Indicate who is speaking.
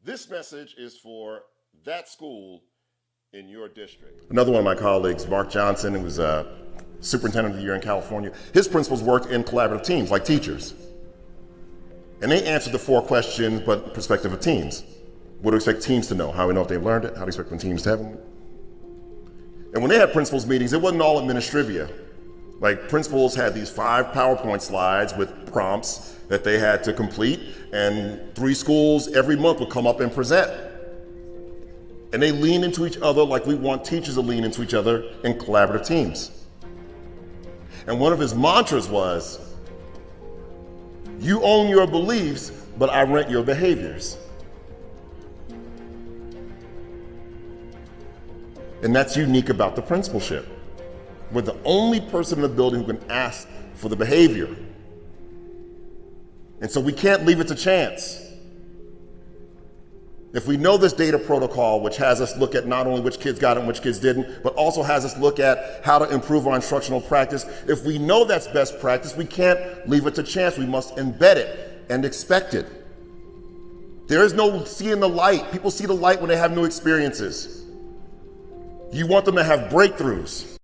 Speaker 1: This message is for that school in your district. Another one of my colleagues, Mark Johnson, who was a superintendent of the year in California, his principals worked in collaborative teams like teachers. And they answered the 4 questions, but perspective of teams. What do we expect teams to know? How do we know if they've learned it? How do we expect when teams to have them? And when they had principals meetings, it wasn't all administrivia. Like, principals had these 5 PowerPoint slides with prompts that they had to complete, and 3 schools every month would come up and present. And they leaned into each other like we want teachers to lean into each other in collaborative teams. And one of his mantras was, you own your beliefs, but I rent your behaviors. And that's unique about the principalship. We're the only person in the building who can ask for the behavior. And so we can't leave it to chance. If we know this data protocol, which has us look at not only which kids got it and which kids didn't, but also has us look at how to improve our instructional practice, if we know that's best practice, we can't leave it to chance. We must embed it and expect it. There is no seeing the light. People see the light when they have new experiences. You want them to have breakthroughs.